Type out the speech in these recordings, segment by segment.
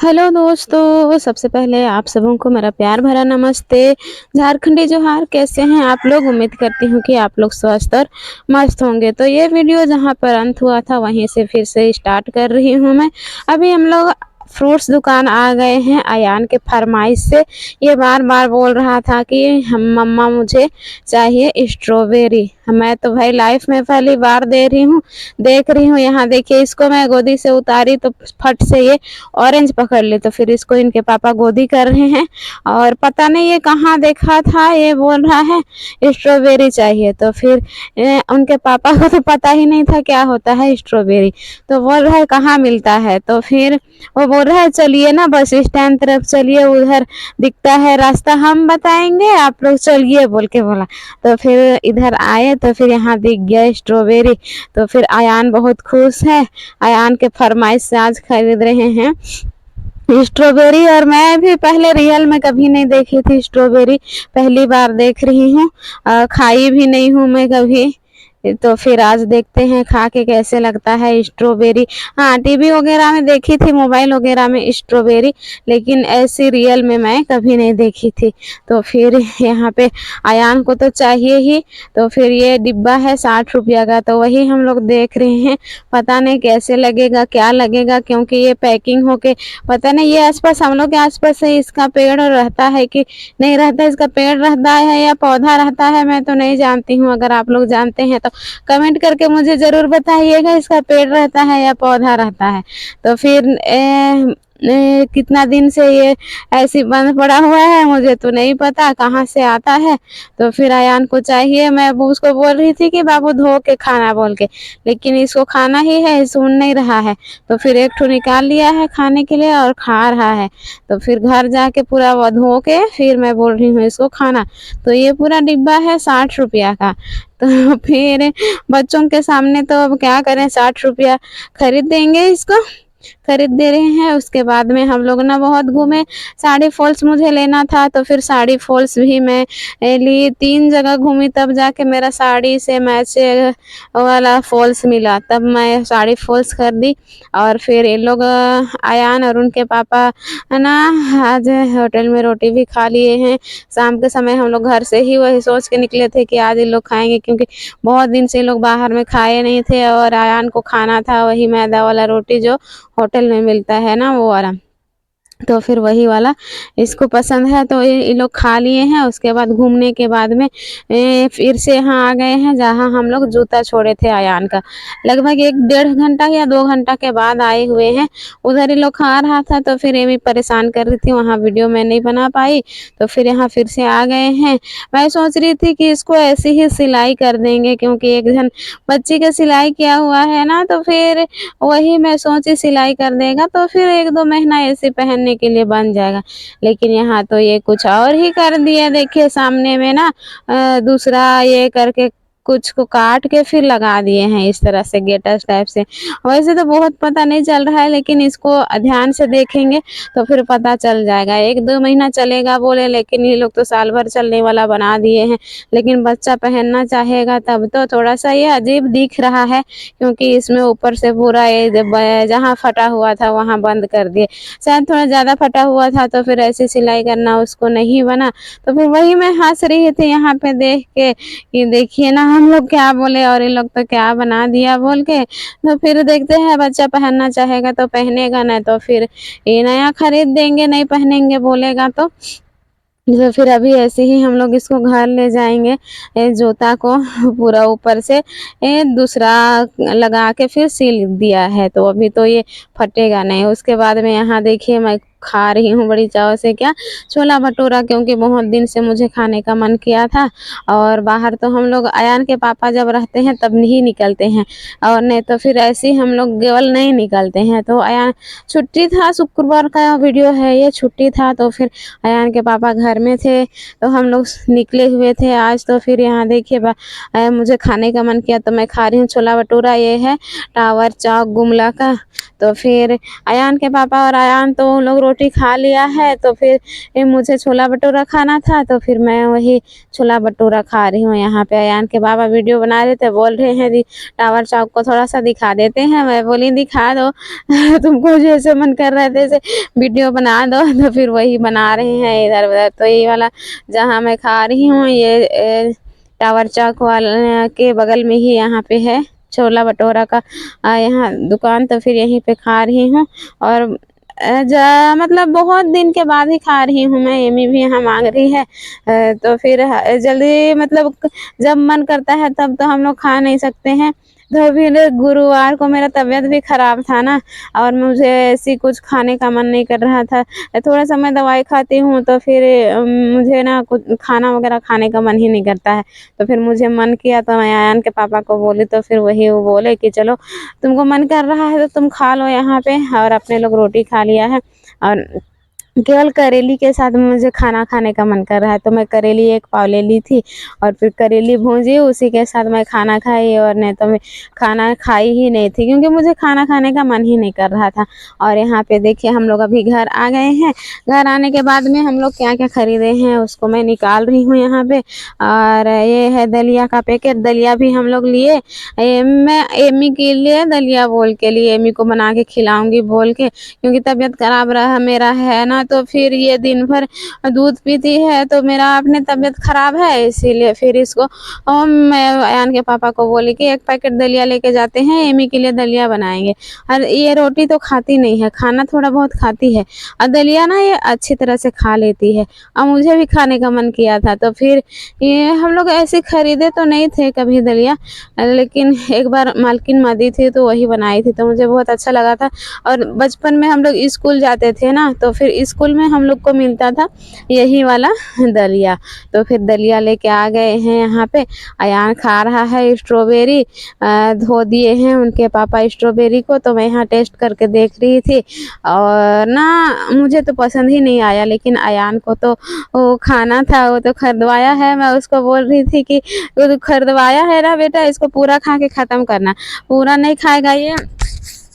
Hello दोस्तों, सबसे पहले आप सबों को मेरा प्यार भरा नमस्ते। झारखंडी जोहार, कैसे हैं आप लोग? उम्मीद करती हूँ कि आप लोग स्वस्थ और मस्त होंगे। तो ये वीडियो जहाँ पर अंत हुआ था वहीं से फिर से स्टार्ट कर रही हूँ मैं। अभी हम लोग फ्रूट्स दुकान आ गए हैं अयान के फरमाइश से। ये बार-बार बोल रहा था कि हम मम्मा मुझे चाहिए स्ट्रॉबेरी। मैं तो भाई लाइफ में पहली बार देख रही हूँ। यहाँ देखिए, इसको मैं गोदी से उतारी तो फट से ये ऑरेंज पकड़ ली, तो फिर इसको इनके पापा गोदी कर रहे हैं और पता नहीं ये कहाँ देखा था, ये बोल रहा है स्ट्रॉबेरी चाहिए। तो फिर उनके पापा को तो पता ही नहीं था क्या होता है स्ट्रॉबेरी, तो बोल रहा है कहाँ मिलता है। तो फिर वो बोल रहा है चलिए ना बस स्टैंड तरफ चलिए, उधर दिखता है रास्ता, हम बताएंगे, आप लोग चलिए बोल के बोला। तो फिर इधर आए तो फिर यहाँ दिख गया स्ट्रॉबेरी। तो फिर अयान बहुत खुश है, अयान के फरमाइश से आज खरीद रहे हैं स्ट्रॉबेरी। और मैं भी पहले रियल में कभी नहीं देखी थी स्ट्रॉबेरी, पहली बार देख रही हूँ। खाई भी नहीं हूँ मैं कभी। तो फिर आज देखते हैं खा के कैसे लगता है स्ट्रॉबेरी। हाँ, टीवी वगैरह में देखी थी, मोबाइल वगैरह में स्ट्रॉबेरी, लेकिन ऐसी रियल में मैं कभी नहीं देखी थी। तो फिर यहाँ पे अयान को तो चाहिए ही, तो फिर ये डिब्बा है 60 रुपया का, तो वही हम लोग देख रहे हैं। पता नहीं कैसे लगेगा, क्या लगेगा, क्योंकि ये पैकिंग होके पता नहीं ये आसपास, हम लोग के आसपास है इसका पेड़ रहता है कि नहीं रहता, इसका पेड़ रहता है या पौधा रहता है, मैं तो नहीं जानती हूँ। अगर आप लोग जानते हैं तो कमेंट करके मुझे ज़रूर बताइएगा, इसका पेड़ रहता है या पौधा रहता है। तो फिर कितना दिन से ये ऐसे बंद पड़ा हुआ है, मुझे तो नहीं पता कहाँ से आता है। तो फिर अयान को चाहिए, मैं उसको बोल रही थी कि बाबू धो के खाना बोल के, लेकिन इसको खाना ही है, सुन नहीं रहा है। तो फिर एक ठो निकाल लिया है खाने के लिए और खा रहा है। तो फिर घर जाके पूरा वो धो के फिर मैं बोल रही हूँ इसको खाना। तो ये पूरा डिब्बा है 60 रुपया का। तो फिर बच्चों के सामने तो अब क्या करें, 60 रुपया खरीद देंगे, इसको खरीद दे रहे हैं। उसके बाद में हम लोग ना बहुत घूमे, साड़ी फॉल्स मुझे लेना था, तो फिर साड़ी फॉल्स भी मैं ली, 3 जगह घूमी, तब जाके मेरा साड़ी से मैच वाला फॉल्स मिला, तब मैं साड़ी फॉल्स खरीदी। और फिर ये लोग अयान और उनके पापा है ना आज होटल में रोटी भी खा लिए हैं। शाम के समय हम लोग घर से ही वही सोच के निकले थे कि आज ये लोग खाएंगे, क्योंकि बहुत दिन से ये लोग बाहर में खाए नहीं थे और अयान को खाना था वही मैदा वाला रोटी जो होटल में मिलता है ना, वो वाला। तो फिर वही वाला इसको पसंद है, तो ये लोग खा लिए हैं। उसके बाद घूमने के बाद में फिर से यहाँ आ गए हैं जहाँ हम लोग जूता छोड़े थे अयान का। लगभग 1 डेढ़ घंटा या 2 घंटा के बाद आए हुए हैं। उधर ये लोग खा रहा था तो फिर ये भी परेशान कर रही थी, वहाँ वीडियो मैं नहीं बना पाई। तो फिर यहाँ फिर से आ गए हैं। मैं सोच रही थी कि इसको ऐसे ही सिलाई कर देंगे, क्योंकि एक जन बच्ची का सिलाई किया हुआ है ना, तो फिर वही मैं सोची सिलाई कर देगा तो फिर 1-2 महीना ऐसे पहनने के लिए बन जाएगा। लेकिन यहाँ तो ये कुछ और ही कर दिया, देखिए सामने में ना दूसरा ये करके कुछ को काट के फिर लगा दिए हैं इस तरह से गेटस टाइप से। वैसे तो बहुत पता नहीं चल रहा है, लेकिन इसको ध्यान से देखेंगे तो फिर पता चल जाएगा। 1-2 महीना चलेगा बोले, लेकिन ये लोग तो साल भर चलने वाला बना दिए हैं। लेकिन बच्चा पहनना चाहेगा तब तो। थोड़ा सा ये अजीब दिख रहा है, क्योंकि इसमें ऊपर से पूरा ये जहाँ फटा हुआ था वहाँ बंद कर दिए। शायद थोड़ा ज़्यादा फटा हुआ था तो फिर ऐसे सिलाई करना उसको नहीं बना। तो फिर वही मैं हँस रही थी यहाँ पे देख के कि देखिए ना हम लोग क्या बोले और ये लोग तो क्या बना दिया बोल के। तो फिर देखते हैं, बच्चा पहनना चाहेगा तो पहनेगा, नहीं तो फिर ये नया खरीद देंगे, नहीं पहनेंगे बोलेगा तो। तो फिर अभी ऐसे ही हम लोग इसको घर ले जाएंगे, जूता को पूरा ऊपर से दूसरा लगा के फिर सील दिया है, तो अभी तो ये फटेगा नहीं। उसके बाद में यहाँ देखिए मैं खा रही हूँ बड़ी चाव से क्या, छोला भटूरा, क्योंकि बहुत दिन से मुझे खाने का मन किया था। और बाहर तो हम लोग अयान के पापा जब रहते हैं तब नहीं निकलते हैं, और नहीं तो फिर ऐसे ही हम लोग केवल नहीं निकलते हैं। तो अयान छुट्टी था, शुक्रवार का वीडियो है ये, छुट्टी था, तो फिर अयान के पापा घर में थे तो हम लोग निकले हुए थे आज। तो फिर यहाँ देखिए मुझे खाने का मन किया तो मैं खा रही हूँ छोला भटूरा। ये है टावर चौक गुमला का। तो फिर अयान के पापा और अयान तो लोग रोटी खा लिया है, तो फिर मुझे छोला भटूरा खाना था, तो फिर मैं वही छोला भटूरा खा रही हूँ। यहाँ पे अयान के बाबा वीडियो बना रहे थे, बोल रहे हैं दी टावर चौक को थोड़ा सा दिखा देते हैं। मैं बोली दिखा दो तुमको जैसे मन कर रहा है तैसे वीडियो बना दो। तो फिर वही बना रहे हैं इधर उधर। तो ये वाला जहाँ मैं खा रही हूँ ये टावर चौक वाले के बगल में ही यहाँ पे है छोला भटूरा का यहाँ दुकान। तो फिर यहीं पे खा रही हूँ और मतलब बहुत दिन के बाद ही खा रही हूँ मैं। एमी भी यहाँ मांग रही है तो फिर जल्दी मतलब जब मन करता है तब तो हम लोग खा नहीं सकते हैं। तो फिर गुरुवार को मेरा तबीयत भी ख़राब था ना, और मुझे ऐसी कुछ खाने का मन नहीं कर रहा था। थोड़ा सा मैं दवाई खाती हूँ तो फिर मुझे ना कुछ खाना वगैरह खाने का मन ही नहीं करता है। तो फिर मुझे मन किया तो मैं अयान के पापा को बोली, तो फिर वही वो बोले कि चलो तुमको मन कर रहा है तो तुम खा लो यहाँ पे। और अपने लोग रोटी खा लिया है और केवल करेली के साथ मुझे खाना खाने का मन कर रहा है। तो मैं करेली एक पाव ले ली थी और फिर करेली भूंजी, उसी के साथ मैं खाना खाई। और नहीं तो मैं खाना खाई ही नहीं थी क्योंकि मुझे खाना खाने का मन ही नहीं कर रहा था। और यहाँ पे देखिए हम लोग अभी घर आ गए हैं। घर आने के बाद में हम लोग क्या क्या खरीदे हैं उसको मैं निकाल रही हूँ यहाँ पे। और ये है दलिया का पैकेट। दलिया भी हम लोग लिए, मैं एमी के लिए दलिया बोल के लिए, एमी को बना के खिलाऊंगी बोल के, क्योंकि तबीयत खराब रहा मेरा है ना। तो फिर ये दिन भर दूध पीती है तो मेरा अपने तबीयत खराब है, इसीलिए फिर इसको मैं अयान के पापा को बोली कि एक पैकेट दलिया लेके जाते हैं, एमी के लिए दलिया बनाएंगे। और ये रोटी तो खाती नहीं है, खाना थोड़ा बहुत खाती है और दलिया ना ये अच्छी तरह से खा लेती है। और मुझे भी खाने का मन किया था तो फिर ये हम लोग ऐसे खरीदे तो नहीं थे कभी दलिया, लेकिन एक बार मालकिन माँ दी थी तो वही बनाई थी तो मुझे बहुत अच्छा लगा था। और बचपन में हम लोग स्कूल जाते थे ना, तो फिर स्कूल में हम लोग को मिलता था यही वाला दलिया। तो फिर दलिया लेके आ गए हैं यहाँ पे। अयान खा रहा है स्ट्रॉबेरी, धो दिए हैं उनके पापा स्ट्रॉबेरी को, तो मैं यहाँ टेस्ट करके देख रही थी। और ना मुझे तो पसंद ही नहीं आया, लेकिन अयान को तो वो खाना था, वो तो खरीदवाया है। मैं उसको बोल रही थी कि वो तो खरीदवाया है ना बेटा, इसको पूरा खा के ख़त्म करना। पूरा नहीं खाएगा ये,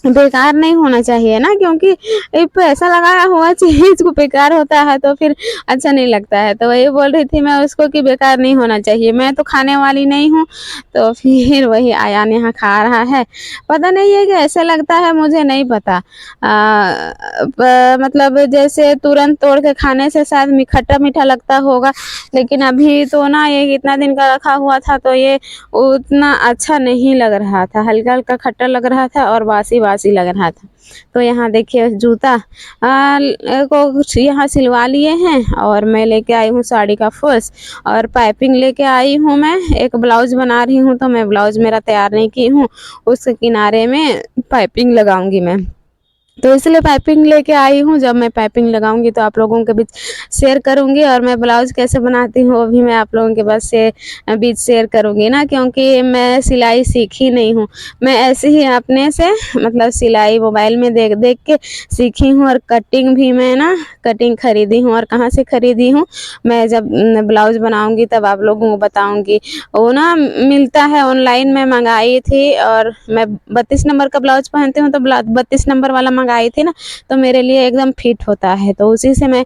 बेकार नहीं होना चाहिए ना, क्योंकि एक पैसा लगाया हुआ चीज़ को बेकार होता है तो फिर अच्छा नहीं लगता है। तो वही बोल रही थी मैं उसको कि बेकार नहीं होना चाहिए, मैं तो खाने वाली नहीं हूँ। तो फिर वही अयान यहाँ खा रहा है। पता नहीं है कि ऐसे लगता है, मुझे नहीं पता। मतलब जैसे तुरंत तोड़ के खाने से शायद खट्टा मीठा लगता होगा, लेकिन अभी तो ना ये कितना दिन का रखा हुआ था तो ये उतना अच्छा नहीं लग रहा था, हल्का हल्का खट्टा लग रहा था और बासी बासी लग रहा था। तो यहाँ देखिए जूता को यहाँ सिलवा लिए हैं और मैं लेके आई हूँ साड़ी का फर्श और पाइपिंग लेके आई हूँ। मैं एक ब्लाउज बना रही हूँ तो मैं ब्लाउज मेरा तैयार नहीं की हूँ, उसके किनारे में पाइपिंग लगाऊंगी मैं, तो इसलिए पाइपिंग लेके आई हूँ। जब मैं पाइपिंग लगाऊंगी तो आप लोगों के बीच शेयर करूंगी, और मैं ब्लाउज कैसे बनाती हूँ वो भी मैं आप लोगों के बीच शेयर करूंगी ना, क्योंकि मैं सिलाई सीखी नहीं हूँ। मैं ऐसे ही अपने से मतलब सिलाई मोबाइल में देख देख के सीखी हूँ। और कटिंग भी मैं ना कटिंग खरीदी हूँ, और कहाँ से खरीदी हूँ मैं जब ब्लाउज बनाऊँगी तब आप लोगों को बताऊँगी। वो ना मिलता है ऑनलाइन, में मंगाई थी और मैं 32 नंबर का ब्लाउज पहनती हूँ तो 32 नंबर वाला मंगाई थी ना, तो मेरे लिए एकदम फिट होता है, तो उसी से मैं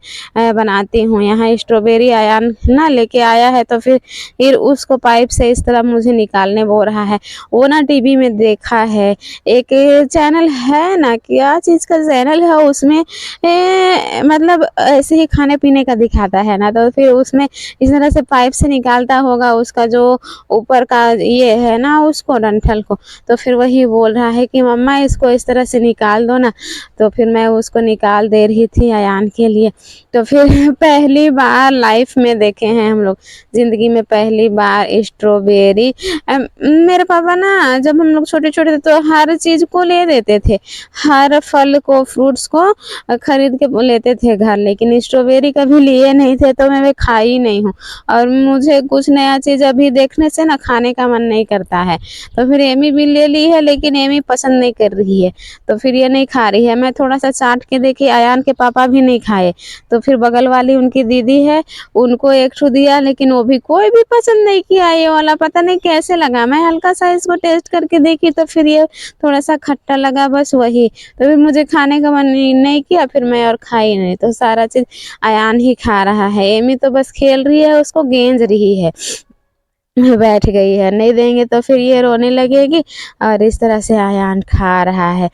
बनाती हूँ। यहाँ स्ट्रॉबेरी अयान ना लेके आया है तो फिर उसको पाइप से इस तरह मुझे निकालने बोल रहा है। वो ना टीवी में देखा है, एक चैनल है ना, क्या चीज़ का चैनल है उसमें मतलब ऐसे ही खाने पीने का दिखाता है ना, तो फिर उसमें इस तरह से पाइप से निकालता होगा उसका जो ऊपर का ये है ना उसको डंठल को। तो फिर वही बोल रहा है कि मम्मा इसको इस तरह से निकाल दो ना, तो फिर मैं उसको निकाल दे रही थी अयान के लिए। तो फिर पहली बार लाइफ में देखे हैं हम लोग, ज़िंदगी में पहली बार स्ट्रॉबेरी। मेरे पापा ना जब हम लोग छोटे छोटे थे तो हर चीज़ को ले देते थे, हर फल को फ्रूट्स को खरीद के लेते थे घर, लेकिन स्ट्रॉबेरी कभी लिए नहीं थे तो मैं खाई नहीं हूँ। और मुझे कुछ नया चीज़ अभी देखने से ना खाने का मन नहीं करता है। तो फिर एमी भी ले ली है, लेकिन एमी पसंद नहीं कर रही है तो फिर ये नहीं खा रही गई है। मैं थोड़ा-सा चाट के देखी, अयान के पापा भी नहीं खाए, तो फिर बगल वाली उनकी दीदी है, उनको एक ठो दिया, लेकिन वो भी कोई भी पसंद नहीं किया ये वाला, पता नहीं कैसे लगा। मैं हल्का-सा इसको टेस्ट करके देखी तो फिर ये थोड़ा-सा खट्टा लगा, बस वही। तो फिर मुझे खाने का मन नहीं किया, फिर मैं और खाई नहीं। तो सारा चीज़ अयान ही खा रहा है, एमी तो बस खेल रही है, उसको गेंज रही है। बैठ गई है, नहीं देंगे तो फिर ये रोने लगेगी, और इस तरह से अयान खा रहा है।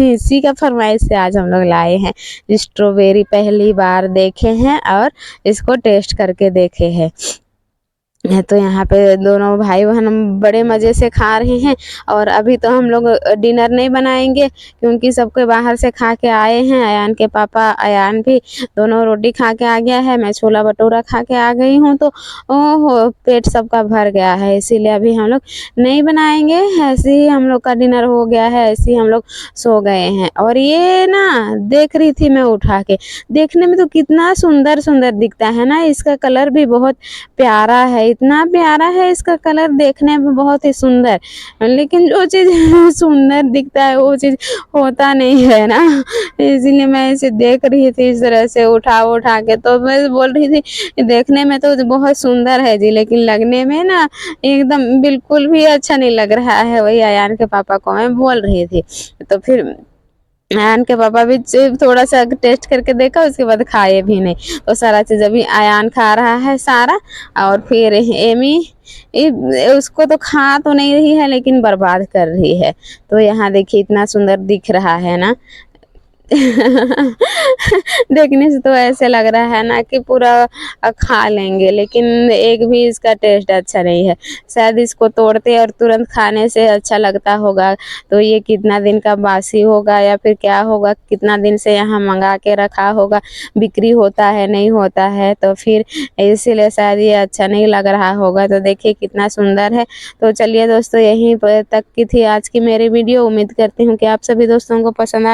इसी का फरमाइश से आज हम लोग लाए हैं स्ट्रॉबेरी, पहली बार देखे हैं और इसको टेस्ट करके देखे हैं। तो यहाँ पे दोनों भाई बहन बड़े मज़े से खा रहे हैं। और अभी तो हम लोग डिनर नहीं बनाएंगे, क्योंकि सबके बाहर से खा के आए हैं। अयान के पापा, अयान भी दोनों रोटी खा के आ गया है, मैं छोला भटूरा खा के आ गई हूँ। तो ओहो, पेट सबका भर गया है, इसीलिए अभी हम लोग नहीं बनाएंगे। ऐसे ही हम लोग का डिनर हो गया है, ऐसे ही हम लोग सो गए हैं। और ये ना देख रही थी मैं उठा के, देखने में तो कितना सुंदर सुंदर दिखता है ना, इसका कलर भी बहुत प्यारा है, इतना प्यारा है इसका कलर, देखने में बहुत ही सुंदर। लेकिन जो चीज़ सुंदर दिखता है वो चीज़ होता नहीं है ना, इसीलिए मैं इसे देख रही थी इस तरह से उठा उठा के। तो मैं बोल रही थी देखने में तो बहुत सुंदर है जी, लेकिन लगने में ना एकदम बिल्कुल भी अच्छा नहीं लग रहा है। वही अयान के पापा को मैं बोल रही थी। तो फिर अयान के पापा भी थोड़ा सा टेस्ट करके देखा, उसके बाद खाए भी नहीं। तो सारा चीज़ अभी अयान खा रहा है सारा, और फिर एमी उसको तो खा तो नहीं रही है, लेकिन बर्बाद कर रही है। तो यहाँ देखिए इतना सुंदर दिख रहा है ना। देखने से तो ऐसे लग रहा है ना कि पूरा खा लेंगे, लेकिन एक भी इसका टेस्ट अच्छा नहीं है। शायद इसको तोड़ते और तुरंत खाने से अच्छा लगता होगा। तो ये कितना दिन का बासी होगा या फिर क्या होगा, कितना दिन से यहाँ मंगा के रखा होगा, बिक्री होता है नहीं होता है, तो फिर इसीलिए शायद ये अच्छा नहीं लग रहा होगा। तो देखिए कितना सुंदर है। तो चलिए दोस्तों, यहीं तक की थी आज की मेरी वीडियो। उम्मीद करती हूँ कि आप सभी दोस्तों को पसंद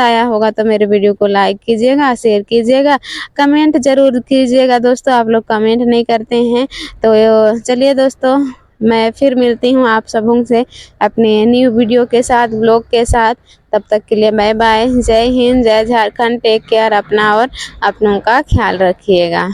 आया होगा। तो मेरे वीडियो को लाइक कीजिएगा, शेयर कीजिएगा, कमेंट ज़रूर कीजिएगा। दोस्तों आप लोग कमेंट नहीं करते हैं। तो चलिए दोस्तों, मैं फिर मिलती हूँ आप सबों से अपने न्यू वीडियो के साथ, ब्लॉग के साथ। तब तक के लिए बाय बाय, जय हिंद, जय झारखंड, टेक केयर अपना और अपनों का ख्याल रखिएगा।